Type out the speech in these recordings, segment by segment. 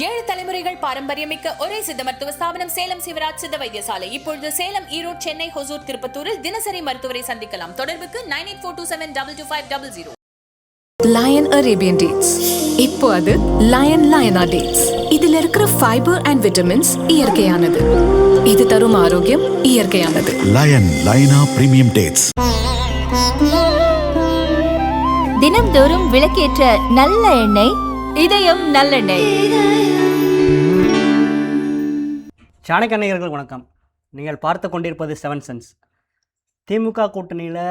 7 தலைமுறைகள் பாரம்பரியமிக்க ஒரே சித்த மருத்துவ ஸ்தாபனம் சேலம் சிவராஜ் சித்த வைத்தியசாலை. இப்பொழுது சேலம், ஈரோடு, சென்னை, ஹொசூர், திருப்பத்தூரில் தினசரி மருத்துவரை சந்திக்கலாம். தொடர்புக்கு 9842722250. Lion Arabian dates. இப்போ அது லயனா டேட்ஸ். இதுல இருக்கிற ஃபைபர் அண்ட் விட்டமின்ஸ் இயற்கையானது. இது தரும் ஆரோக்கியம் இயற்கையானது. லயனா பிரீமியம் டேட்ஸ். தினம்தோறும் விளக்கேற்ற நல்ல எண்ணெய் இதயம் நல்லெண்ணெய். சாணக்கியர்கள் வணக்கம். நீங்கள் பார்த்து கொண்டிருப்பது 7 சென்ஸ். திமுக கூட்டணியில்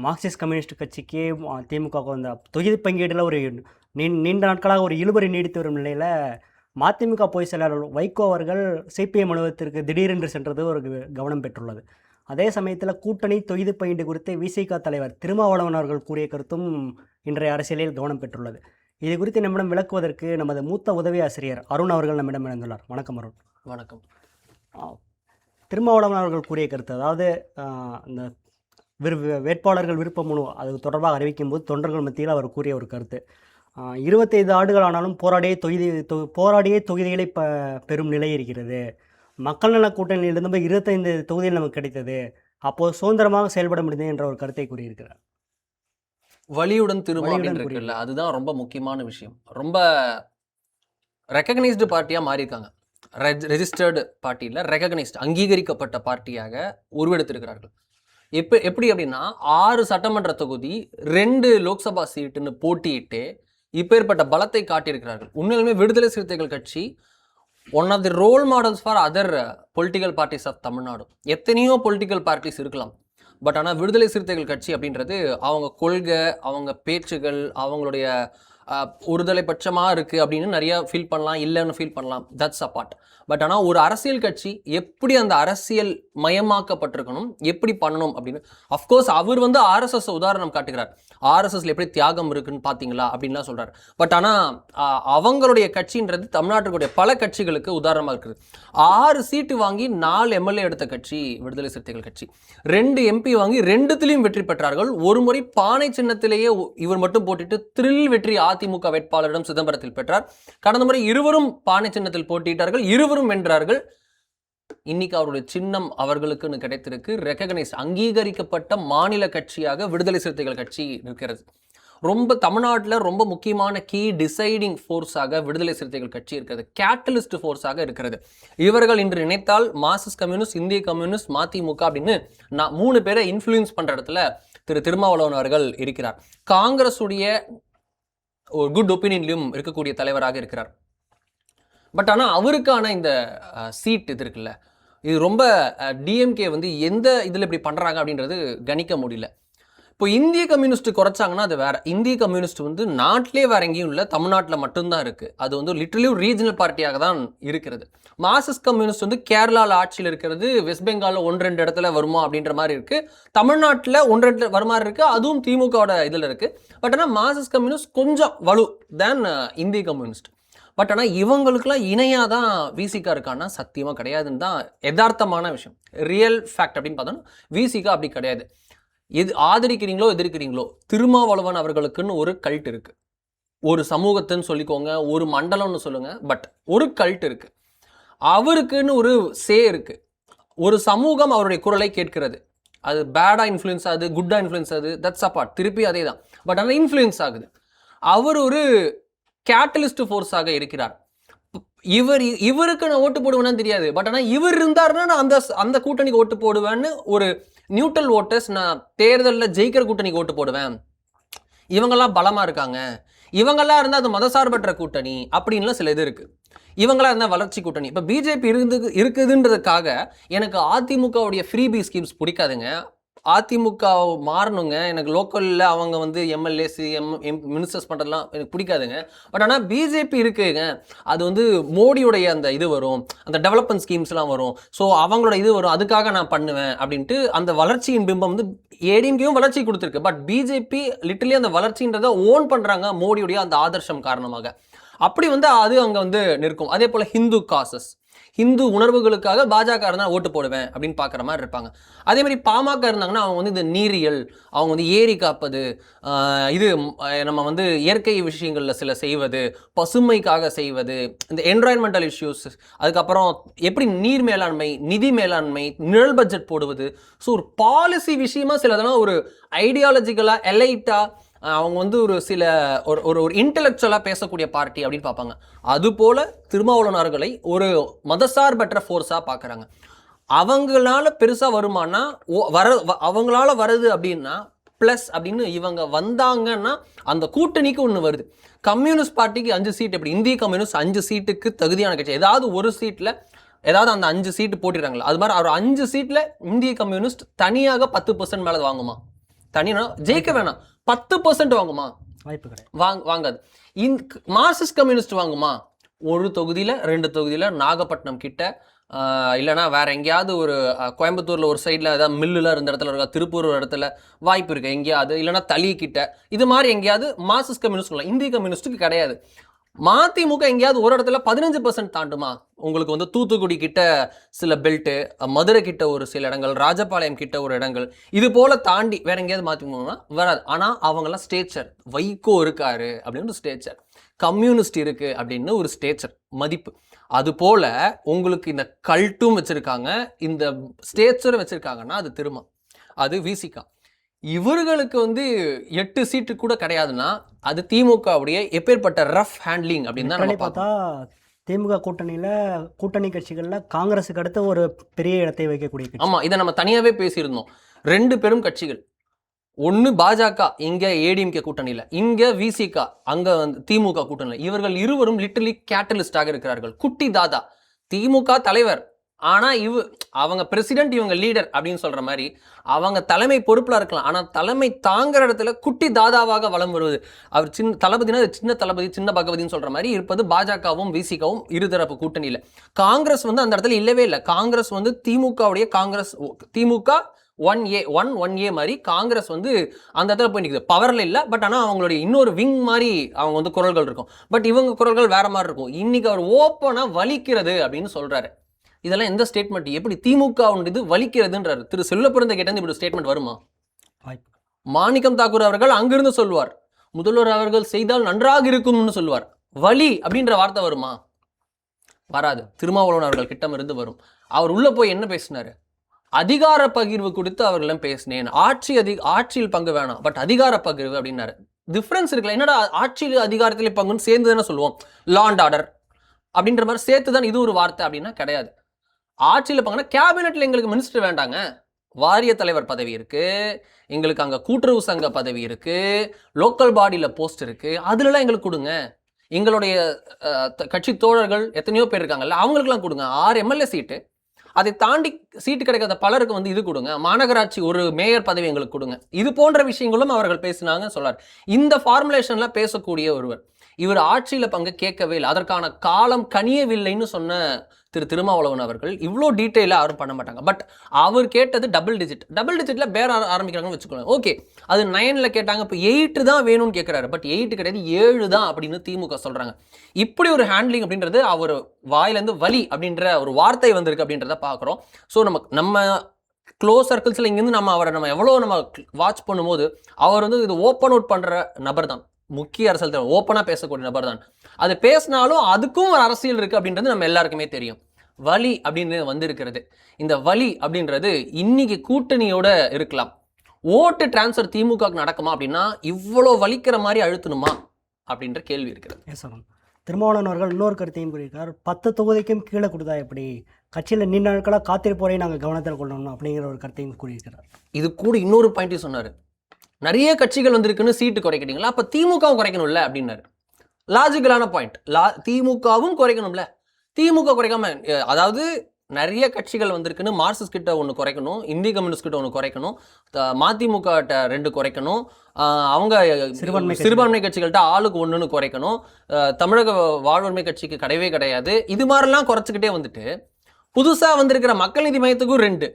மார்க்சிஸ்ட் கம்யூனிஸ்ட் கட்சிக்கு திமுக அந்த தொகுதி பங்கீட்டில் ஒரு நீண்ட நாட்களாக ஒரு இழுபறி நீடித்து வரும் நிலையில் மதிமுக பொதுச் செயலாளர் வைகோ அவர்கள் சிபிஎம் அலுவலகத்திற்கு திடீரென்று சென்றது ஒரு கவனம் பெற்றுள்ளது. அதே சமயத்தில் கூட்டணி தொகுதி பங்கீடு குறித்து விசிக தலைவர் திருமாவளவன் அவர்கள் கூறிய கருத்தும் இன்றைய அரசியலில் கவனம் பெற்றுள்ளது. இது குறித்து நம்மிடம் விளக்குவதற்கு நமது மூத்த உதவி ஆசிரியர் அருண் அவர்கள் நம்மிடம் இணைந்துள்ளார். வணக்கம் அருண். வணக்கம். திருமாவளவன் அவர்கள் கூறிய கருத்து, அதாவது இந்த வேட்பாளர்கள் விருப்ப மனு அது தொடர்பாக அறிவிக்கும் போது தொண்டர்கள் மத்தியில் அவர் கூறிய ஒரு கருத்து, 25 ஆண்டுகள் ஆனாலும் போராடியே தொகுதிகளை பெறும் நிலை இருக்கிறது. மக்கள் நல கூட்டணியிலிருந்து 25 தொகுதிகள் நமக்கு கிடைத்தது, அப்போது சுதந்திரமாக செயல்பட முடிந்தது என்ற ஒரு கருத்தை கூறியிருக்கிறார். வலியுடன் திருமாவளவன் இருக்குல்ல, அதுதான் ரொம்ப முக்கியமான விஷயம். ரொம்ப ரெகக்னைஸ்டு பார்ட்டியாக மாறியிருக்காங்க. ரெஜிஸ்டர்டு பார்ட்டியில் ரெகக்னைஸ்டு அங்கீகரிக்கப்பட்ட பார்ட்டியாக உருவெடுத்திருக்கிறார்கள். எப்படி அப்படின்னா 6 சட்டமன்ற தொகுதி 2 லோக்சபா சீட்டுன்னு போட்டியிட்டு இப்பேற்பட்ட பலத்தை காட்டியிருக்கிறார்கள். உண்மையிலுமே விடுதலை சிறுத்தைகள் கட்சி one of the role models for other political parties of Tamil Nadu. எத்தனையோ பொலிட்டிக்கல் பார்ட்டிஸ் இருக்கலாம், பட் ஆனால் விடுதலை சிறுத்தைகள் கட்சி அப்படின்றது அவங்க கொள்கை, அவங்க பேச்சுகள், அவங்களுடைய ஒருதலை பட்சமாக இருக்குது அப்படின்னு நிறையா ஃபீல் பண்ணலாம், இல்லைன்னு ஃபீல் பண்ணலாம், தட்ஸ் அபார்ட். பட் ஆனால் ஒரு அரசியல் கட்சி எப்படி அந்த அரசியல் மயமாக்கப்பட்டிருக்கணும், எப்படி பண்ணணும் அப்படின்னு அஃப்கோர்ஸ் அவர் ஆர்எஸ்எஸ் உதாரணம் காட்டுகிறார். ஆர்எஸ்எஸ்ல எப்படி தியாகம் இருக்குன்னு பார்த்தீங்களா அப்படின்லாம் சொல்கிறார். பட் ஆனால் அவங்களுடைய கட்சின்றது தமிழ்நாட்டுடைய பல கட்சிகளுக்கு உதாரணமாக இருக்குது. 6 சீட்டு வாங்கி 4 எம்எல்ஏ எடுத்த கட்சி விடுதலை சிறுத்தைகள் கட்சி. 2 எம்பி வாங்கி 2த்திலையும் வெற்றி பெற்றார்கள். ஒரு முறை பானை சின்னத்திலேயே இவர் மட்டும் போட்டிட்டு த்ரில் வெற்றி அதிமுக வேட்பாளரிடம் சிதம்பரத்தில் பெற்றார். கடந்த முறை இருவரும் பானை சின்னத்தில் போட்டியிட்டார்கள், இருவரும் வென்றார்கள். இன்னைக்கு அவருடைய சின்னம் அவர்களுக்கு கிடைத்திருக்கு. ரெகக்னைஸ்ட் அங்கீகரிக்கப்பட்ட மாநில கட்சியாக விடுதலை சிறுத்தைகள் கட்சி இருக்கிறது. ரொம்ப தமிழ்நாட்டில் ரொம்ப முக்கியமான கீ டிசைடிங் ஃபோர்ஸாக விடுதலை சிறுத்தைகள் கட்சி இருக்கிறது. கேட்டலிஸ்ட் ஃபோர்ஸாக இருக்கிறது. இவர்கள் இன்று நினைத்தால் மார்க்சிஸ்ட் கம்யூனிஸ்ட், இந்திய கம்யூனிஸ்ட், மதிமுக அப்படின்னு 3 பேரை இன்ஃப்ளூயன்ஸ் பண்ற இடத்துல திருமாவளவன் அவர்கள் இருக்கிறார். காங்கிரஸ் உடைய ஒரு குட் ஒப்பீனியன்லையும் இருக்கக்கூடிய தலைவராக இருக்கிறார். பட் ஆனால் அவருக்கான இந்த சீட் இது இருக்குல்ல, இது ரொம்ப டிஎம்கே எந்த இதில் இப்படி பண்ணுறாங்க அப்படின்றது கணிக்க முடியல. இப்போ இந்திய கம்யூனிஸ்ட் குறைச்சாங்கன்னா அது வேற. இந்திய கம்யூனிஸ்ட் நாட்டிலே வேற எங்கேயும் இல்லை, தமிழ்நாட்டில் மட்டும்தான் இருக்குது. அது லிட்டரலி ரீஜனல் பார்ட்டியாக தான் இருக்கிறது. மார்க்சிஸ்ட் கம்யூனிஸ்ட் கேரளாவில் ஆட்சியில் இருக்கிறது, வெஸ்ட் பெங்காலில் 1-2 இடத்துல வருமா அப்படின்ற மாதிரி இருக்குது, தமிழ்நாட்டில் 1-2 வர மாதிரி இருக்குது, அதுவும் திமுகவோட இதில் இருக்குது. பட் ஆனால் மார்க்சிஸ்ட் கம்யூனிஸ்ட் கொஞ்சம் வலு தேன் இந்திய கம்யூனிஸ்ட். பட் ஆனால் இவங்களுக்குலாம் இணையாக தான் விசிகா இருக்கான்னா சத்தியமாக கிடையாதுன்னு தான் யதார்த்தமான விஷயம். ரியல் ஃபேக்ட் அப்படின்னு பார்த்தோன்னா விசிகா அப்படி கிடையாது. எது ஆதரிக்கிறீங்களோ எதிர்க்கிறீங்களோ, திருமாவளவன் அவர்களுக்குன்னு ஒரு கல்ட் இருக்குது. ஒரு சமூகத்துன்னு சொல்லிக்கோங்க, ஒரு மண்டலம்னு சொல்லுங்க, பட் ஒரு கல்ட் இருக்குது. அவருக்குன்னு ஒரு சே இருக்குது. ஒரு சமூகம் அவருடைய குரலை கேட்கிறது. அது பேடாக இன்ஃப்ளூயன்ஸ் ஆகுது, குட்டாக இன்ஃப்ளூயன்ஸ் ஆகுது, தட்ஸ் அபார்ட். திருப்பி அதே தான். பட் ஆனால் இன்ஃப்ளூயன்ஸ் ஆகுது. அவர் ஒரு கேட்டலிஸ்ட் ஃபோர்ஸாக இருக்கிறார். இவருக்கு நான் ஓட்டு போடுவேன்னு தெரியாது, பட் ஆனால் இவர் இருந்தாருன்னா நான் அந்த கூட்டணிக்கு ஓட்டு போடுவேன்னு ஒரு நியூட்ரல் ஓட்டர்ஸ், நான் தேர்தலில் ஜெயிக்கிற கூட்டணிக்கு ஓட்டு போடுவேன், இவங்கெல்லாம் பலமாக இருக்காங்க, இவங்கெல்லாம் இருந்தால் அது மதசார்பற்ற கூட்டணி அப்படின்லாம் சில இது இருக்குது. இவங்களாம் இருந்தால் வளர்ச்சி கூட்டணி. இப்போ பிஜேபி இருக்குதுன்றதுக்காக எனக்கு அதிமுகவுடைய ஃப்ரீபி ஸ்கீம்ஸ் பிடிக்காதுங்க. அதிமுக மாறணுங்க, எனக்கு லோக்கலில் அவங்க எம்எல்ஏஸ் மினிஸ்டர்ஸ் பண்ணுறதுலாம் எனக்கு பிடிக்காதுங்க. பட் ஆனால் பிஜேபி இருக்குங்க, அது மோடியுடைய அந்த இது வரும், அந்த டெவலப்மெண்ட் ஸ்கீம்ஸ்லாம் வரும், ஸோ அவங்களோட இது வரும், அதுக்காக நான் பண்ணுவேன் அப்படின்ட்டு அந்த வளர்ச்சியின் பிம்பம் ஏடிஎம்கேயும் வளர்ச்சி கொடுத்துருக்கு. பட் பிஜேபி லிட்டரலி அந்த வளர்ச்சின்றதை ஓன் பண்ணுறாங்க மோடியுடைய அந்த ஆதர்ஷம் காரணமாக. அப்படி அது அங்கே நிற்கும். அதே போல் ஹிந்து காசஸ், ஹிந்து உணர்வுகளுக்காக பாஜக இருந்தால் ஓட்டு போடுவேன் அப்படின்னு பார்க்குற மாதிரி இருப்பாங்க. அதே மாதிரி பாமக இருந்தாங்கன்னா அவங்க வந்து இந்த நீரியல், அவங்க வந்து ஏரி காப்பது, இது நம்ம வந்து இயற்கை விஷயங்களில் சில செய்வது, பசுமைக்காக செய்வது, இந்த என்வரான்மெண்டல் இஷ்யூஸ், அதுக்கப்புறம் எப்படி நீர் மேலாண்மை, நிதி மேலாண்மை, நிழல் பட்ஜெட் போடுவது. ஸோ ஒரு பாலிசி விஷயமா சிலதெல்லாம் ஒரு ஐடியாலஜிக்கலாக எலைட்டாக அவங்க வந்து ஒரு சில ஒரு ஒரு இன்டெலெக்சுவலாக பேசக்கூடிய பார்ட்டி அப்படின்னு பார்ப்பாங்க. அதுபோல் திருமாவளவனார்களை ஒரு மதசார்பற்ற ஃபோர்ஸாக பார்க்குறாங்க. அவங்களால பெருசாக வருமானா அவங்களால வருது அப்படின்னா ப்ளஸ் அப்படின்னு இவங்க வந்தாங்கன்னா அந்த கூட்டணிக்கு ஒன்று வருது. கம்யூனிஸ்ட் பார்ட்டிக்கு 5 சீட், எப்படி இந்திய கம்யூனிஸ்ட் 5 சீட்டுக்கு தகுதியான கட்சி, ஏதாவது ஒரு சீட்டில் ஏதாவது அந்த 5 சீட்டு போட்டிடுறாங்களா, அது மாதிரி ஒரு 5 சீட்டில் இந்திய கம்யூனிஸ்ட் தனியாக 10% மேலே வாங்குமா? தனியாக ஜெயிக்க வேணாம், 10% வாங்குமா? வாய்ப்பு கிடையாது, வாங்காது. Marxist communist வாங்குமா? ஒரு தொகுதியில் 2 தொகுதியில் நாகப்பட்டினம் கிட்ட, இல்லைனா வேற எங்கேயாவது ஒரு கோயம்புத்தூரில் ஒரு சைடில் ஏதாவது மில்லுலாம் இருந்த இடத்துல இருக்கா, திருப்பூர் ஒரு இடத்துல வாய்ப்பு இருக்கு எங்கேயாவது, இல்லைனா தளி கிட்ட, இது மாதிரி எங்கேயாவது மார்க்சிஸ்ட் கம்யூனிஸ்ட் சொல்லலாம். இந்திய கம்யூனிஸ்ட்டுக்கு கிடையாது. மதிமுக எங்கேயாவது ஒரு இடத்துல 15% தாண்டுமா? உங்களுக்கு வந்து தூத்துக்குடி கிட்ட சில பெல்ட்டு, மதுரை கிட்ட ஒரு சில இடங்கள், ராஜபாளையம் கிட்ட ஒரு இடங்கள், இது போல தாண்டி வேற எங்கேயாவது மதிமுகனா வராது. ஆனால் அவங்கெல்லாம் ஸ்டேச்சர், வைகோ இருக்காரு அப்படின்னு ஸ்டேச்சர், கம்யூனிஸ்ட் இருக்கு அப்படின்னு ஒரு ஸ்டேச்சர் மதிப்பு. அது போல உங்களுக்கு இந்த கல்ட்டும் வச்சிருக்காங்க, இந்த ஸ்டேச்சரும் வச்சிருக்காங்கன்னா அது திருமா, அது விசிகா. இவர்களுக்கு வந்து 8 சீட்டு கூட கிடையாதுன்னா அது திமுகவுடைய எப்பேற்பட்ட ரஃப் ஹேண்ட்லிங் அப்படின்னு தான் நம்ம பார்த்தா திமுக கூட்டணி கட்சிகள்ல காங்கிரஸுக்கு அடுத்த ஒரு பெரிய இடத்தை வைக்கக்கூடிய கட்சி. ஆமா, இதை நம்ம தனியாவே பேசியிருந்தோம். 2 பெரும் கட்சிகள், ஒன்று பாஜக இங்க ஏடிஎம்கே கூட்டணியில, இங்க விசிகா அங்க வந்து திமுக கூட்டணியில. இவர்கள் இருவரும் லிட்டரலி கேட்டலிஸ்டாக இருக்கிறார்கள். குட்டி தாதா திமுக தலைவர், ஆனா அவங்க பிரசிடென்ட், இவங்க லீடர் அப்படின்னு சொல்ற மாதிரி அவங்க தலைமை பொறுப்புல இருக்கலாம், ஆனா தலைமை தாங்குற இடத்துல குட்டி தாதாவாக வலம் வருவது. அவர் சின்ன தளபதினா சின்ன தளபதி, சின்ன பகவதின்னு சொல்ற மாதிரி இருப்பது பாஜகவும் விசிகாவும் இருதரப்பு கூட்டணியில. காங்கிரஸ் வந்து அந்த இடத்துல இல்லவே இல்லை. காங்கிரஸ் வந்து திமுகவுடைய திமுக 1A மாதிரி காங்கிரஸ் வந்து அந்த இடத்துல போய் நிற்குது. பவர்ல இல்லை, பட் ஆனால் அவங்களுடைய இன்னொரு விங் மாதிரி அவங்க வந்து குரல்கள் இருக்கும். பட் இவங்க குரல்கள் வேற மாதிரி இருக்கும். இன்னைக்கு அவர் ஓப்பனா வலிக்கிறது அப்படின்னு சொல்றாரு. இதெல்லாம் எந்த ஸ்டேட்மெண்ட்? எப்படி திமுக இது வலிக்கிறதுன்றாரு. திரு செல்லப்பிறந்த கேட்டது இப்படி ஸ்டேட்மெண்ட் வருமா? மாணிக்கம் தாக்கூர் அவர்கள் அங்கிருந்து சொல்லுவார், முதல்வர் அவர்கள் செய்தால் நன்றாக இருக்கும்னு சொல்லுவார். வலி அப்படின்ற வார்த்தை வருமா? வராது. திருமாவளவன் அவர்கள் கிட்டம் இருந்து வரும். அவர் உள்ள போய் என்ன பேசினாரு? அதிகார பகிர்வு குறித்து அவர்களும் பேசினேன். ஆட்சியில் பங்கு வேணாம், பட் அதிகார பகிர்வு அப்படின்னாரு. டிஃபரன்ஸ் இருக்குல்ல. என்னடா ஆட்சியில் அதிகாரத்திலே பங்குன்னு சேர்ந்து தானே சொல்லுவோம், லா அண்ட் ஆர்டர் அப்படின்ற மாதிரி சேர்த்து தான் இது ஒரு வார்த்தை அப்படின்னா கிடையாது. ஆட்சியில் பங்குனா கேபினெட்ல எங்களுக்கு மினிஸ்டர் வேண்டாங்க, வாரிய தலைவர் பதவி இருக்கு, எங்களுக்கு அங்கே கூட்டுறவு சங்க பதவி இருக்கு, லோக்கல் பாடியில் போஸ்ட் இருக்கு, அதுலலாம் எங்களுக்கு கொடுங்க. எங்களுடைய கட்சி தோழர்கள் எத்தனையோ பேர் இருக்காங்கல்ல, அவங்களுக்குலாம் கொடுங்க. 6 எம்எல்ஏ சீட்டு, அதை தாண்டி சீட்டு கிடைக்காத பலருக்கு வந்து இது கொடுங்க. மாநகராட்சி ஒரு மேயர் பதவி எங்களுக்கு கொடுங்க. இது போன்ற விஷயங்களும் அவர்கள் பேசினாங்க சொல்லார். இந்த ஃபார்முலேஷன்ல பேசக்கூடிய ஒருவர். இவர் ஆட்சியில பங்கு கேட்கவே இல்லை, அதற்கான காலம் கனியவில்லைன்னு சொன்ன திருமாவளவன் அவர்கள் இவ்வளோ டீட்டெயிலாக யாரும் பண்ண மாட்டாங்க. பட் அவர் கேட்டது டபுள் டிஜிட்ல பேர ஆரம்பிக்கிறாங்கன்னு வச்சுக்கோங்க. ஓகே, அது 9ல் கேட்டாங்க, இப்போ 8 தான் வேணும்னு கேட்குறாரு. பட் 8 கிடையாது, 7 தான் அப்படின்னு திமுக சொல்றாங்க. இப்படி ஒரு ஹேண்ட்லிங் அப்படின்றது அவர் வாயிலேருந்து வலி அப்படின்ற ஒரு வார்த்தை வந்திருக்கு அப்படின்றத பார்க்குறோம். ஸோ நம்ம க்ளோஸ் சர்க்கிள்ஸில் இங்கேருந்து நம்ம எவ்வளோ வாட்ச் பண்ணும்போது அவர் வந்து இது ஓப்பன் அவுட் பண்ணுற நபர் தான், முக்கிய அரசியல் தலைவர், ஓப்பனாக பேசக்கூடிய நபர் தான். அது பேசினாலும் அதுக்கும் ஒரு அரசியல் இருக்கு அப்படின்றது நம்ம எல்லாருக்குமே தெரியும். வலி அப்படின்னு வந்திருக்கிறது. இந்த வலி அப்படின்றது இன்னைக்கு கூட்டணியோட இருக்கலாம். ஓட்டு டிரான்ஸ்ஃபர் திமுகவுக்கு நடக்குமா அப்படின்னா இவ்வளோ வலிக்கிற மாதிரி அழுத்தணுமா அப்படின்ற கேள்வி இருக்கிறது. திருமாவளவன் அவர்கள் இன்னொரு கருத்தையும் கூறியிருக்கார். 10 தொகுதிக்கும் கீழே கொடுத்தா எப்படி, கட்சியில் நீண்ட நாட்களாக காத்திருப்போரை நாங்கள் கவனத்தில் கொள்ளணும் அப்படிங்கிற ஒரு கருத்தையும் கூறியிருக்கிறார். இது கூட இன்னொரு பாயிண்ட்டையும் சொன்னார். நிறைய கட்சிகள் வந்திருக்குன்னு சீட்டு குறைக்கிறீங்களா, அப்போ திமுகவும் குறைக்கணும்ல அப்படின்னாரு. லாஜிக்கலான பாயிண்ட். திமுகவும் குறைக்கணும்ல, திமுக குறைக்காம, அதாவது நிறைய கட்சிகள் வந்திருக்குன்னு மார்க்சிஸ்ட் கிட்ட ஒன்று குறைக்கணும், இந்திய கம்யூனிஸ்ட் கிட்ட ஒன்று குறைக்கணும், மதிமுக கிட்ட 2 குறைக்கணும், அவங்க சிறுபான்மை கட்சிகள்கிட்ட ஆளுக்கு 1ன்னு குறைக்கணும், தமிழக வாழ்வுரிமை கட்சிக்கு கிடையவே கிடையாது. இது மாதிரிலாம் குறைச்சிக்கிட்டே வந்துட்டு புதுசாக வந்திருக்கிற மக்கள் நீதி மையத்துக்கும் 2.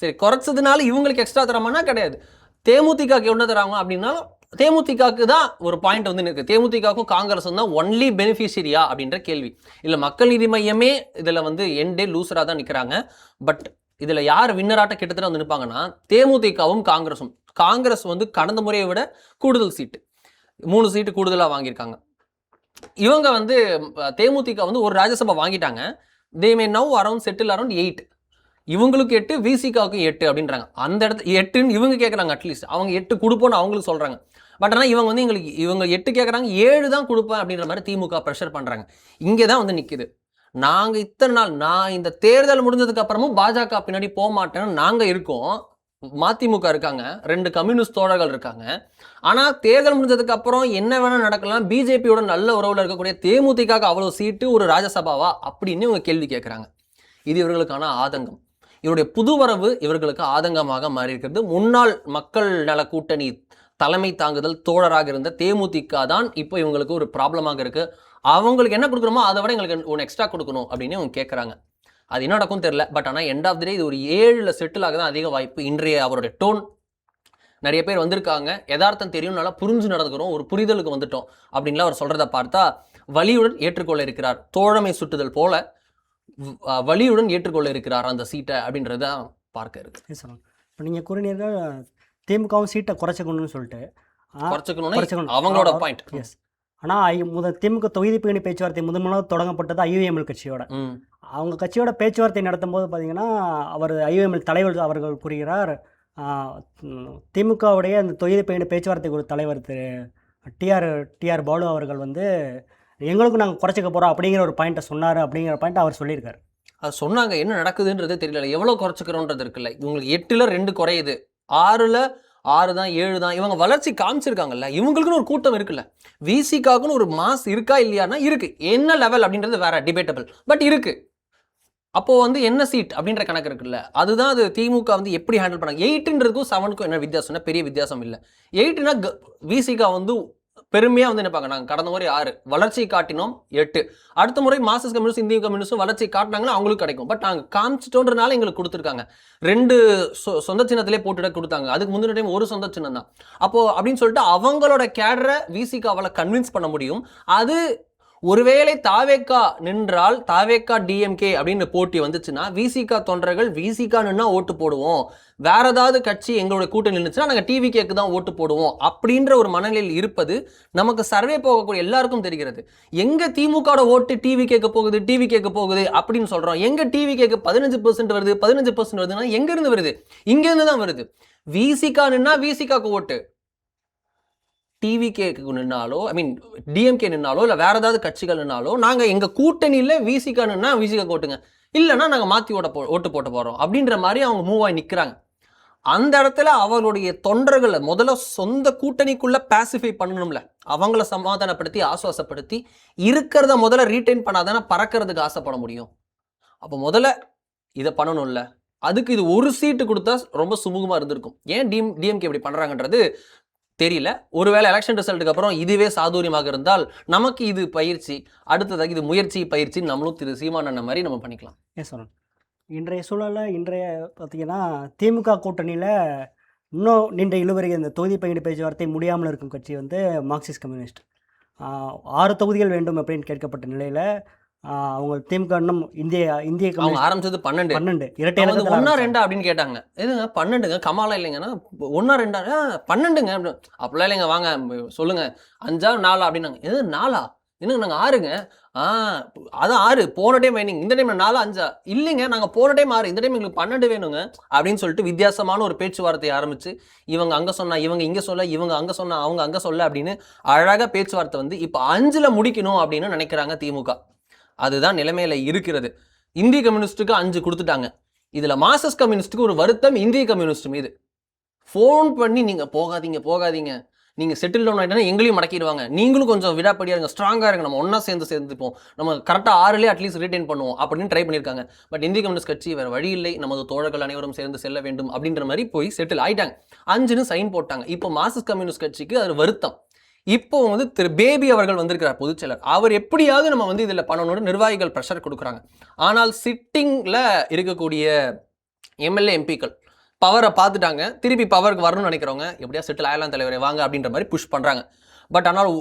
சரி, குறைச்சதுனால இவங்களுக்கு எக்ஸ்ட்ரா தரமானா கிடையாது. தேமுதிகக்கு என்ன தராங்க அப்படின்னா தேமுதிகக்கு தான் ஒரு பாயிண்ட் வந்து இருக்கு. தேமுதிகக்கும் காங்கிரஸும் தான் ஒன்லி பெனிஃபிஷியரியா அப்படின்ற கேள்வி. இல்ல மக்கள் நீதி மையமே இதுல வந்து எண்டே லூசரா தான் நிக்கிறாங்க. பட் இதுல யார் வின்னராட்ட கிட்டத்தட்ட வந்து நிற்பாங்கன்னா தேமுதிகவும் காங்கிரஸும். காங்கிரஸ் வந்து கடந்த முறையை விட கூடுதல் சீட்டு 3 சீட்டு கூடுதலா வாங்கியிருக்காங்க. இவங்க வந்து தேமுதிக வந்து ஒரு ராஜ்யசபா வாங்கிட்டாங்க. தே மே நவ் அரௌண்ட் செட்டில் அரௌண்ட் 8. இவங்களுக்கு 8, விசிகாவுக்கு 8 அப்படின்றாங்க. அந்த இடத்துல 8ன்னு இவங்க கேட்குறாங்க. அட்லீஸ்ட் அவங்க 8 கொடுப்போன்னு அவங்களுக்கு சொல்றாங்க. பட் ஆனால் இவங்க வந்து இவங்க 8 கேட்குறாங்க, 7 தான் கொடுப்பேன் அப்படின்ற மாதிரி திமுக ப்ரெஷர் பண்றாங்க. இங்கே தான் வந்து நிற்குது. நாங்க இத்தனை நாள், நான் இந்த தேர்தல் முடிஞ்சதுக்கு அப்புறமும் பாஜக பின்னாடி போக மாட்டேன்னு நாங்க இருக்கோம். மதிமுக இருக்காங்க, 2 கம்யூனிஸ்ட் தோழர்கள் இருக்காங்க. ஆனா தேர்தல் முடிஞ்சதுக்கு அப்புறம் என்ன வேணா நடக்கலாம், பிஜேபியோட நல்ல உறவுல இருக்கக்கூடிய தேமுதிக அவ்வளவு சீட்டு ஒரு ராஜ்யசபாவா அப்படின்னு இவங்க கேள்வி கேட்கிறாங்க. இது இவர்களுக்கான ஆதங்கம். இவருடைய புது வரவு இவர்களுக்கு ஆதங்கமாக மாறி இருக்கிறது. முன்னாள் மக்கள் நல கூட்டணி தலைமை தாங்குதல் தோழராக இருந்த தேமுதிக தான் இப்போ இவங்களுக்கு ஒரு ப்ராப்ளமாக இருக்கு. அவங்களுக்கு என்ன கொடுக்கணுமோ அதை விட எங்களுக்கு ஒன்று எக்ஸ்ட்ரா கொடுக்கணும் அப்படின்னு அவங்க கேட்குறாங்க. அது என்ன நடக்கும் தெரியல. பட் ஆனால் எண்ட் ஆஃப் தி டே இது ஒரு 7 செட்டில் ஆக தான் அதிக வாய்ப்பு. இன்றைய அவருடைய டோன், நிறைய பேர் வந்திருக்காங்க, யதார்த்தம் தெரியும், நல்லா புரிஞ்சு நடந்துக்கிறோம், ஒரு புரிதலுக்கு வந்துட்டோம் அப்படின்லாம் அவர் சொல்றதை பார்த்தா வலியுடன் ஏற்றுக்கொள்ள இருக்கிறார். தோழமை சுட்டுதல் போல வலியுடன் ஏற்றுக்கொள்ள இருக்கிறார் அந்த சீட்டை அப்படின்றத பார்க்க இருக்கு. இப்போ நீங்கள் கூறினீர்கள் திமுகவும் சீட்டை குறைச்சிக்கணும்னு சொல்லிட்டு. குறைச்சிக்கணும் அவங்களோட பாயிண்ட். எஸ். ஆனால் திமுக தொகுதி பங்கீடு பேச்சுவார்த்தை முதலாக தொடங்கப்பட்டது ஐயுஎம்எல் கட்சியோட. அவங்க கட்சியோட பேச்சுவார்த்தை நடத்தும் போது பார்த்தீங்கன்னா அவர் ஐயுஎம்எல் தலைவர் அவர்கள் கூறுகிறார், திமுகவுடைய அந்த தொகுதி பங்கீடு பேச்சுவார்த்தை குழு தலைவர் டிஆர் பாலு அவர்கள் வந்து எங்களுக்கும் நாங்கள் குறைச்சிக்க போகிறோம் அப்படிங்கிற ஒரு பாயிண்ட்டை சொன்னார். அப்படிங்கிற பாயிண்ட் அவர் சொல்லியிருக்காரு. அது சொன்னாங்க, என்ன நடக்குதுன்றது தெரியல. எவ்வளோ குறைச்சிக்கிறோன்றது இருக்குல்ல. இவங்களுக்கு 8ல் 2 குறையுது, 6ல் 6 தான், 7 தான். இவங்க வளர்ச்சி காமிச்சிருக்காங்கல்ல, இவங்களுக்குன்னு ஒரு கூட்டம் இருக்குல்ல. விசிகாவுக்குன்னு ஒரு மாஸ் இருக்கா இல்லையானா இருக்கு. என்ன லெவல் அப்படின்றது வேற, டிபேட்டபிள், பட் இருக்கு. அப்போ வந்து என்ன சீட் அப்படின்ற கணக்கு இருக்குல்ல, அதுதான் அது திமுக வந்து எப்படி ஹேண்டில் பண்ணாங்க. 8ன்றதுக்கும் 7க்கும் என்ன வித்தியாசம்னா பெரிய வித்தியாசம் இல்லை. 8னா விசிகா வந்து பெருமையா வந்து நினைப்பாங்க, நாங்கள் கடந்த முறை 6 வளர்ச்சி காட்டினோம், 8 அடுத்த முறை மார்க்சிஸ்ட் கம்யூனிஸ்ட் இந்திய கம்யூனிஸ்டும் வளர்ச்சி காட்டினாங்கன்னா அவங்களுக்கு கிடைக்கும். பட் நாங்கள் காமிச்சிட்டோன்றனால எங்களுக்கு கொடுத்துருக்காங்க. 2 சொந்த சின்னத்திலே போட்டுட கொடுத்தாங்க. அதுக்கு முந்தின டைம் ஒரு சொந்த சின்னம் தான். அப்போ அப்படின்னு சொல்லிட்டு அவங்களோட கேடரை விசிகாவால் கன்வின்ஸ் பண்ண முடியும். அது ஒருவேளை தாவேக்கா நின்றால், தாவேக்கா டிஎம்கே அப்படின்னு போட்டி வந்துச்சுன்னா விசிகா தொண்டர்கள் விசிகா நின்னா ஓட்டு போடுவோம், வேற ஏதாவது கட்சி எங்களோட கூட்டணி நின்றுச்சுன்னா நாங்கள் டிவிகேக்கு தான் ஓட்டு போடுவோம் அப்படின்ற ஒரு மனநிலையில் இருப்பது நமக்கு சர்வே போகக்கூடிய எல்லாருக்கும் தெரிகிறது. எங்க திமுக ஓட்டு டிவிகேக்கு போகுது அப்படின்னு சொல்றோம். எங்க டிவிகேக்கு 15% வருது, 15% வருதுன்னா எங்க இருந்து வருது? இங்க இருந்து தான் வருது. விசிகா நின்னா விசிகாக்கு ஓட்டு, டிவிகேக்கு நின்னாலோ, ஐ மீன் டிஎம்கே நின்னாலோ, இல்லை வேற ஏதாவது கட்சிகள் நின்னாலோ, நாங்கள் எங்கள் கூட்டணியில் விசிகா நின்னா விசிகா ஓட்டுங்க, இல்லைன்னா நாங்கள் மாற்றி ஓட்டு போட்டு போகிறோம் அப்படின்ற மாதிரி அவங்க மூவ் ஆகி நிற்கிறாங்க. அந்த இடத்துல அவங்களுடைய தொண்டர்களை முதல்ல சொந்த கூட்டணிக்குள்ள பாசிஃபை பண்ணணும்ல, அவங்கள சமாதானப்படுத்தி ஆசுவாசப்படுத்தி இருக்கிறத முதல்ல ரீட்டைன் பண்ணாதானே பறக்கிறதுக்கு ஆசைப்பட முடியும். அப்போ முதல்ல இதை பண்ணணும்ல. அதுக்கு இது ஒரு சீட்டு கொடுத்தா ரொம்ப சுமூகமாக இருந்திருக்கும். ஏன் டிஎம்கே இப்படி பண்ணுறாங்கன்றது தெரியல. ஒருவேளை எலெக்ஷன் ரிசல்ட்டுக்கு அப்புறம் இதுவே சாதுரியமாக இருந்தால் நமக்கு இது பயிற்சி, அடுத்ததாக இது முயற்சி பயிற்சி, நம்மளும் திரு சீமானண்ண மாதிரி நம்ம பண்ணிக்கலாம். சொல்லணும். இன்றைய சூழலில் பார்த்தீங்கன்னா திமுக கூட்டணியில் இன்னும் நீண்ட இழுவரை இந்த தொகுதி பங்கீடு பேச்சுவார்த்தை முடியாமல் இருக்கும் கட்சி வந்து மார்க்சிஸ்ட் கம்யூனிஸ்ட். 6 தொகுதிகள் வேண்டும் அப்படின்னு கேட்கப்பட்ட நிலையில் அவங்க திமுக இன்னும் இந்திய ஆரம்பிச்சது 12 இரட்டை 1 2 அப்படின்னு கேட்டாங்க. எதுங்க 12ங்க, கமாலா இல்லைங்கன்னா 1 2 12ங்க அப்படின்னு. அப்படிலாம் இல்லைங்க, வாங்க சொல்லுங்க 5 4 அப்படின்னாங்க. எது 4 இன்னும் நாங்கள் 6ங்க. அதான் 6 போன டைம் வேணுங்க, இந்த டைம் 4 5 இல்லைங்க, நாங்கள் போன டைம் 6, இந்த டைம் எங்களுக்கு 12 வேணுங்க அப்படின்னு சொல்லிட்டு வித்தியாசமான ஒரு பேச்சுவார்த்தையை ஆரம்பிச்சு இவங்க அங்கே சொன்னா இவங்க இங்கே சொல்ல, இவங்க அங்கே சொன்னா அவங்க அங்கே சொல்ல அப்படின்னு அழகாக பேச்சுவார்த்தை வந்து இப்போ 5ல் முடிக்கணும் அப்படின்னு நினைக்கிறாங்க திமுக. அதுதான் நிலைமையில இருக்கிறது. இந்திய கம்யூனிஸ்டுக்கு 5 கொடுத்துட்டாங்க. இதுல மார்க்சிஸ்ட் கம்யூனிஸ்டுக்கு ஒரு வருத்தம் இந்திய கம்யூனிஸ்ட் மீது. ஃபோன் பண்ணி நீங்க போகாதீங்க, நீங்க செட்டில் டவுன் ஆயிட்டா எங்களையும் மடக்கிடுவாங்க, நீங்களும் கொஞ்சம் விடாப்படியா இருங்க, ஸ்ட்ராங்கா இருங்க, நம்ம ஒன்னா சேர்ந்துப்போம், நம்ம கரெக்டா 6லேயே அட்லீஸ்ட் ரிட்டைன் பண்ணுவோம் அப்படின்னு ட்ரை பண்ணியிருக்காங்க. பட் இந்திய கம்யூனிஸ்ட் கட்சி வேற வழி இல்லை, நமது தோழர்கள் அனைவரும் சேர்ந்து செல்ல வேண்டும் அப்படின்ற மாதிரி போய் செட்டில் ஆயிட்டாங்க. 5ன்னு சைன் போட்டாங்க. இப்போ மார்க்சிஸ்ட் கம்யூனிஸ்ட் கட்சிக்கு அது வருத்தம். இப்போ வந்து திரு பேபி அவர்கள் வந்திருக்கிறார் பொதுச்செயலர். அவர் எப்படியாவது நம்ம வந்து இதில் பண்ணணும்னு நிர்வாகிகள் ப்ரெஷர் கொடுக்குறாங்க. ஆனால் சிட்டிங்கில் இருக்கக்கூடிய எம்எல்ஏ எம்பிக்கள் பவரை பார்த்துட்டாங்க, திருப்பி பவருக்கு வரணும்னு நினைக்கிறவங்க எப்படியா செட்டில் ஆகலாம் தலைவரே வாங்க அப்படின்ற மாதிரி புஷ் பண்ணுறாங்க. பட் ஆனால்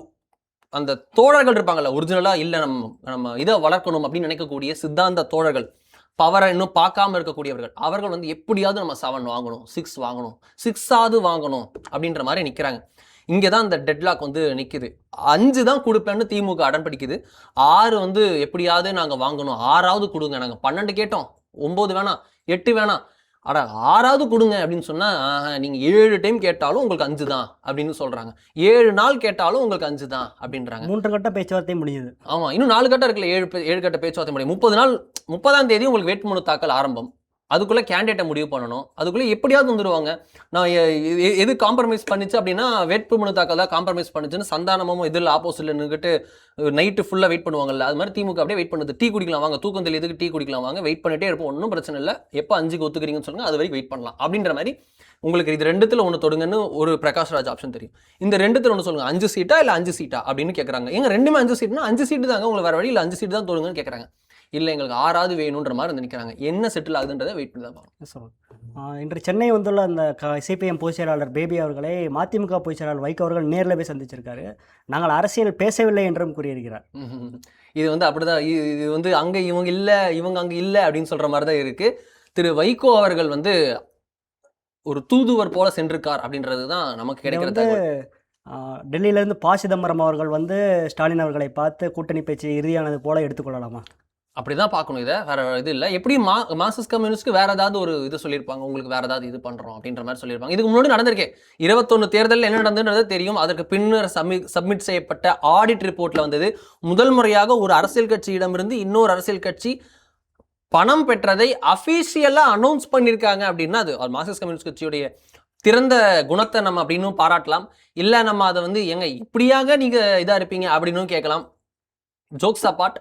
அந்த தோழர்கள் இருப்பாங்கல்ல, ஒரிஜினலாக இல்லை நம்ம இதை வளர்க்கணும் அப்படின்னு நினைக்கக்கூடிய சித்தாந்த தோழர்கள், பவரை இன்னும் பார்க்காம இருக்கக்கூடியவர்கள், அவர்கள் வந்து எப்படியாவது நம்ம 7 வாங்கணும், 6 வாங்கணும், 6ஆவது வாங்கணும் அப்படின்ற மாதிரி நிற்கிறாங்க. இங்கே தான் இந்த டெட்லாக் வந்து நிற்குது. 5 தான் கொடுப்பேன்னு திமுக அடம் பிடிக்குது. 6 வந்து எப்படியாவது நாங்கள் வாங்கணும், 6ஆவது கொடுங்க, நாங்கள் 12 கேட்டோம், 9 வேணாம், 8 வேணாம், அட 6ஆவது கொடுங்க அப்படின்னு சொன்னால் நீங்கள் 7 டைம் கேட்டாலும் உங்களுக்கு 5 தான் அப்படின்னு சொல்கிறாங்க. 7 நாள் கேட்டாலும் உங்களுக்கு 5 தான் அப்படின்றாங்க. 3 கட்ட பேச்சுவார்த்தையும் முடியுது. ஆமாம், இன்னும் 4 கட்டம் இருக்குல்ல, 7 கட்ட பேச்சுவார்த்தை முடியும். 30 நாள், 30ஆம் தேதி உங்களுக்கு வேட்புமனு தாக்கல் ஆரம்பம். அதுக்குள்ளே கேண்டிடேட்டை முடிவு பண்ணணும். அதுக்குள்ளே எப்படியாவது வந்துடுவாங்க. நான் எது காம்ப்ரமைஸ் பண்ணிச்சு அப்படின்னா வேட்புமனு தாக்கல் தான் காம்ப்ரமைஸ் பண்ணிச்சுன்னு சந்தானமும் இதில் ஆப்போசிட்டில் நின்றுட்டு நைட்டு ஃபுல்லாக வெயிட் பண்ணுவாங்கல்ல, அது மாதிரி திமுக அப்படியே வெயிட் பண்ணுது. டீ குடிக்கலாம் வாங்க, தூக்கம் தெளியதுக்கு டீ குடிக்கலாம் வாங்க, வெயிட் பண்ணிட்டே இருப்போம், ஒன்றும் பிரச்சனை இல்லை, எப்போ 5க்கு ஒத்துக்கிறீங்கன்னு சொல்லுங்கள், அது வரைக்கும் வெயிட் பண்ணலாம் அப்படின்ற மாதிரி. உங்களுக்கு இது 2த்துல ஒன்று தொடுங்கன்னு ஒரு பிரகாஷ் ராஜ் ஆப்ஷன் தெரியும். இந்த 2த்துல ஒன்று சொல்லுங்கள், 5 சீட்டா இல்லை 5 சீட்டா அப்படின்னு கேட்குறாங்க. எங்க 2மே 5 சீட்னா 5 சீட்டு தாங்க, உங்களுக்கு வேறு வழி இல்லை, 5 சீட்டு தான் தொடுங்கன்னு கேட்குறாங்க. இல்லை எங்களுக்கு 6ஆவது வேணுன்ற மாதிரி வந்து நிற்கிறாங்க. என்ன செட்டில் ஆகுதுன்றதை வெயிட் பண்ணி தான் பார்க்கணும். இன்று சென்னை வந்துள்ள அந்த சிபிஎம் பொதுச் செயலாளர் பேபி அவர்களை மதிமுக பொதுச் செயலாளர் வைகோ அவர்கள் நேரில் போய் சந்திச்சிருக்காரு. நாங்கள் அரசியல் பேசவில்லை என்றும் கூறியிருக்கிறார். இது வந்து அப்படிதான், இது வந்து அங்கே இவங்க இல்லை, இவங்க அங்கே இல்லை அப்படின்னு சொல்கிற மாதிரி தான் இருக்குது. திரு வைகோ அவர்கள் வந்து ஒரு தூதுவர் போல சென்றிருக்கார் அப்படின்றது தான் நமக்கு கிடைக்கிற தகவல். டெல்லியிலேருந்து ப. சிதம்பரம் அவர்கள் வந்து ஸ்டாலின் அவர்களை பார்த்து கூட்டணி பேச்சு இறுதியானது போல எடுத்துக்கொள்ளலாமா? அப்படிதான் பார்க்கணும். இதை வேற இது இல்லை. எப்படி மார்க்சிஸ்ட் கம்யூனிஸ்ட்க்கு வேற ஏதாவது ஒரு இது சொல்லியிருப்பாங்க, உங்களுக்கு வேற ஏதாவது இது பண்றோம் அப்படின்ற மாதிரி சொல்லியிருப்பாங்க. இதுக்கு முன்னாடி நடந்திருக்கே 21 தேர்தலில் என்ன நடந்ததுன்றது தெரியும். அதற்கு பின்னர் சப்மிட் செய்யப்பட்ட ஆடிட் ரிப்போர்ட்ல வந்தது, முதல் முறையாக ஒரு அரசியல் கட்சியிடமிருந்து இன்னொரு அரசியல் கட்சி பணம் பெற்றதை அஃபீஷியலா அனௌன்ஸ் பண்ணியிருக்காங்க அப்படின்னா அது மார்க்சிஸ்ட் கம்யூனிஸ்ட் கட்சியுடைய திறந்த குணத்தை நம்ம அப்படின்னு பாராட்டலாம். இல்லை நம்ம அதை வந்து எங்க இப்படியாக நீங்க இதா இருப்பீங்க அப்படின்னு கேட்கலாம். ஜோக்ஸ் அப்பார்ட்,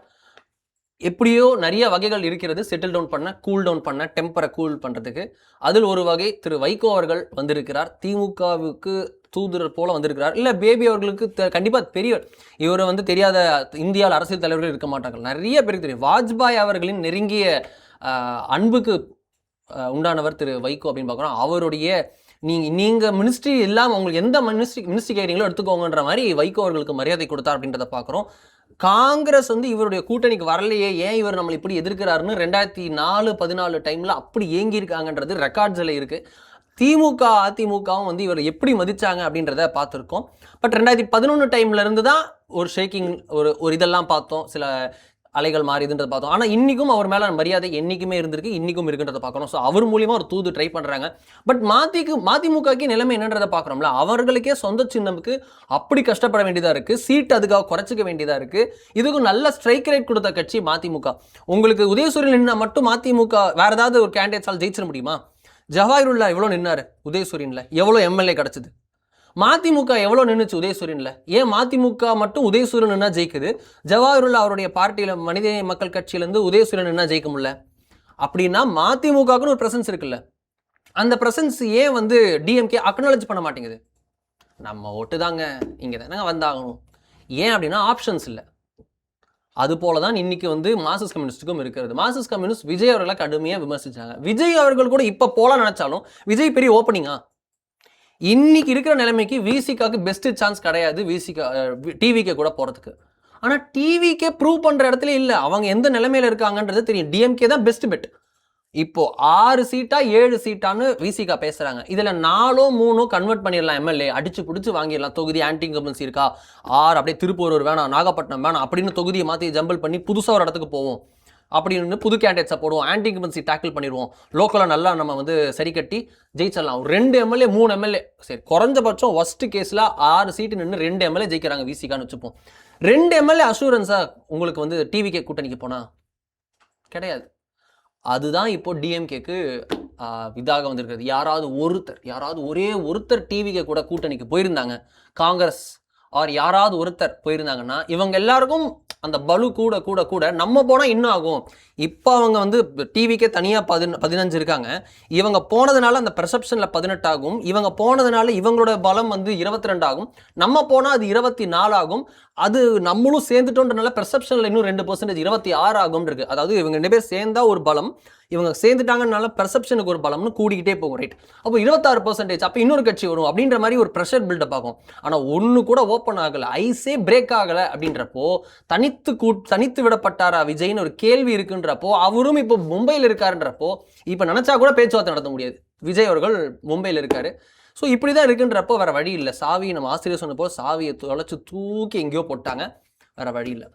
எப்படியோ நிறைய வகைகள் இருக்கிறது செட்டில் டவுன் பண்ண, கூல் டவுன் பண்ண, டெம்பரை கூல் பண்ணுறதுக்கு. அதில் ஒரு வகை திரு வைகோ அவர்கள் வந்திருக்கிறார். திமுகவுக்கு தூதுவர் போல வந்திருக்கிறார். இல்லை பேபி அவர்களுக்கு கண்டிப்பாக பெரியவர், இவரை வந்து தெரியாத இந்தியாவில் அரசியல் தலைவர்கள் இருக்க மாட்டார்கள், நிறைய பேருக்கு தெரியும். வாஜ்பாய் அவர்களின் நெருங்கிய அன்புக்கு உண்டானவர் திரு வைகோ அப்படின்னு பார்க்குறோம். அவருடைய நீங்கள் மினிஸ்ட்ரி இல்லாமல் உங்களுக்கு எந்த மினிஸ்ட்ரி கேட்குறீங்களோ எடுத்துக்கோங்கன்ற மாதிரி வைகோ அவர்களுக்கு மரியாதை கொடுத்தார் அப்படின்றத பார்க்குறோம். காங்கிரஸ் வந்து இவருடைய கூட்டணிக்கு வரலையே, ஏன் இவர் நம்மளை இப்படி எதிர்க்கிறாருன்னு 2014 டைமில் அப்படி ஏங்கியிருக்காங்கன்றது ரெக்கார்ட்ஸில் இருக்குது. திமுக அதிமுகவும் வந்து இவர் எப்படி மதிச்சாங்க அப்படின்றத பார்த்துருக்கோம். பட் 2011 டைம்லேருந்து தான் ஒரு ஷேக்கிங், ஒரு இதெல்லாம் பார்த்தோம், சில அலைகள் மாறிதுன்றதை பார்த்தோம். ஆனால் இன்றைக்கும் அவர் மேலே மரியாதை என்றைக்குமே இருந்திருக்கு, இன்றைக்கும் இருக்குன்றதை பார்க்குறோம். ஸோ அவர் மூலியமாக ஒரு தூது ட்ரை பண்ணுறாங்க. பட் மதிமுகக்கு நிலைமை என்னன்றதை பார்க்குறோம்ல, அவர்களுக்கே சொந்த சின்னமுக்கு அப்படி கஷ்டப்பட வேண்டியதாக இருக்குது, சீட் அதுக்காக குறைச்சிக்க வேண்டியதாக இருக்குது. இதுக்கும் நல்ல ஸ்ட்ரைக் ரேட் கொடுத்த கட்சி மதிமுக. உங்களுக்கு உதயசூரியன் நின்னா மட்டும் மதிமுக வேறு ஏதாவது ஒரு கேண்டிடேட்ஸால் ஜெயிச்சிட முடியுமா? ஜவாஹிருல்லா எவ்வளோ நின்னார் உதயசூரியனில், எவ்வளோ எம்எல்ஏ கிடச்சிது? மதிமுக எவ்வளோ நின்றுச்சு உதயசூரியனில்? ஏன் மதிமுக மட்டும் உதயசூரியன் நின்னா ஜெயிக்குது, ஜவாஹிருல்லா அவருடைய பார்ட்டியில் மனித மக்கள் கட்சியிலேருந்து உதயசூரியன் நின்னா ஜெயிக்க முடியல? அப்படின்னா மதிமுகன்னு ஒரு ப்ரெசன்ஸ் இருக்குல்ல, அந்த ப்ரெசன்ஸ் ஏன் வந்து டிஎம்கே அக்னாலஜ் பண்ண மாட்டேங்குது? நம்ம ஓட்டு தாங்க, இங்கே தானே வந்தாகணும், ஏன் அப்படின்னா ஆப்ஷன்ஸ் இல்லை. அது போல தான் இன்னைக்கு வந்து மார்க்சிஸ்ட் கம்யூனிஸ்டுக்கும் இருக்கிறது. மார்க்சிஸ்ட் கம்யூனிஸ்ட் விஜய் அவர்களை கடுமையாக விமர்சிச்சாங்க. விஜய் அவர்கள் கூட இப்போ போல நினைச்சாலும் விஜய் பெரிய ஓப்பனிங்கா? இன்னைக்கு இருக்கிற நிலைமைக்கு விசிகாக்கு பெஸ்ட் சான்ஸ் கிடையாது, விசிகா டிவிக்கே கூட போகிறதுக்கு. ஆனால் டிவிக்கே ப்ரூவ் பண்ணுற இடத்துல இல்லை, அவங்க எந்த நிலைமையில இருக்காங்கன்றது தெரியும். டிஎம்கே தான் பெஸ்ட் பெட். இப்போ 6 சீட்டா 7 சீட்டான்னு விசிகா பேசுறாங்க. இதுல 4 3 கன்வெர்ட் பண்ணிடலாம், எம்எல்ஏ அடிச்சு பிடிச்சி வாங்கிடலாம். தொகுதி ஆன்டி இன்கம்பன்சி இருக்கா, 6 அப்படியே திருப்பூர் வேணாம், நாகப்பட்டினம் வேணாம் அப்படின்னு தொகுதியை மாற்றி ஜம்பிள் பண்ணி புதுசாக ஒரு இடத்துக்கு போவோம் அப்படின்னு புது கேண்டிடேட்ஸை போடுவோம், ஆன்டி இன்கம்பன்சி டேக்கிள் பண்ணிடுவோம், லோக்கலாக நல்லா நம்ம வந்து சரி கட்டி ஜெயிச்சிடலாம். 2 எம்எல்ஏ 3 எம்எல்ஏ சரி, குறைஞ்சபட்சம் ஒஸ்ட் கேஸில் 6 சீட்டு நின்று 2 எம்எல்ஏ ஜெயிக்கிறாங்க விசிகான்னு வச்சுப்போம். 2 எம்எல்ஏ அஷூரன்ஸா உங்களுக்கு வந்து டிவிக்கே கூட்டணிக்கு போனா கிடையாது. அதுதான் இப்போ டிஎம்கேக்கு இதாக வந்திருக்கிறது. யாராவது ஒரே ஒருத்தர் டிவிக்கு கூட கூட்டணிக்கு போயிருந்தாங்க, காங்கிரஸ் ஆர் யாராவது ஒருத்தர் போயிருந்தாங்கன்னா இவங்க எல்லாருக்கும் அந்த பலு கூட கூட கூட நம்ம போனால் இன்னும் ஆகும். இப்போ அவங்க வந்து டிவிக்கே தனியாக 15 இருக்காங்க. இவங்க போனதுனால அந்த பெர்செப்ஷனில் 18 ஆகும். இவங்க போனதுனால இவங்களோட பலம் வந்து 22 ஆகும். நம்ம போனால் அது 24 ஆகும். அது நம்மளும் சேர்ந்துட்டோன்றனால பெர்செப்ஷனில் இன்னும் 2% 26 ஆகும் இருக்கு. அதாவது இவங்க 2 பேர் சேர்ந்தா ஒரு பலம், இவங்க சேர்ந்துட்டாங்கனால பெர்செப்ஷனுக்கு ஒரு பலம்னு கூடிக்கிட்டே போகும். ரைட், அப்போ 26%, அப்போ இன்னொரு கட்சி வரும் அப்படின்ற மாதிரி ஒரு ப்ரெஷர் பில்டப் ஆகும். ஆனால் ஒன்று கூட ஓப்பன் ஆகலை, ஐஸே பிரேக் ஆகலை. அப்படின்றப்போ தனித்து விடப்பட்டாரா விஜய்னு ஒரு கேள்வி இருக்குன்றப்போ, அவரும் இப்போ மும்பையில் இருக்காருன்றப்போ இப்போ நினச்சா கூட பேச்சுவார்த்தை நடத்த முடியாது. விஜய் அவர்கள் மும்பையில் இருக்காரு. ஸோ இப்படி தான் இருக்குன்றப்போ வேறு வழி இல்லை. சாவி நம்ம ஆசிரியர் சொன்னப்போ சாவியை தொலைச்சு தூக்கி எங்கேயோ போட்டாங்க, வேறு வழி இல்லை.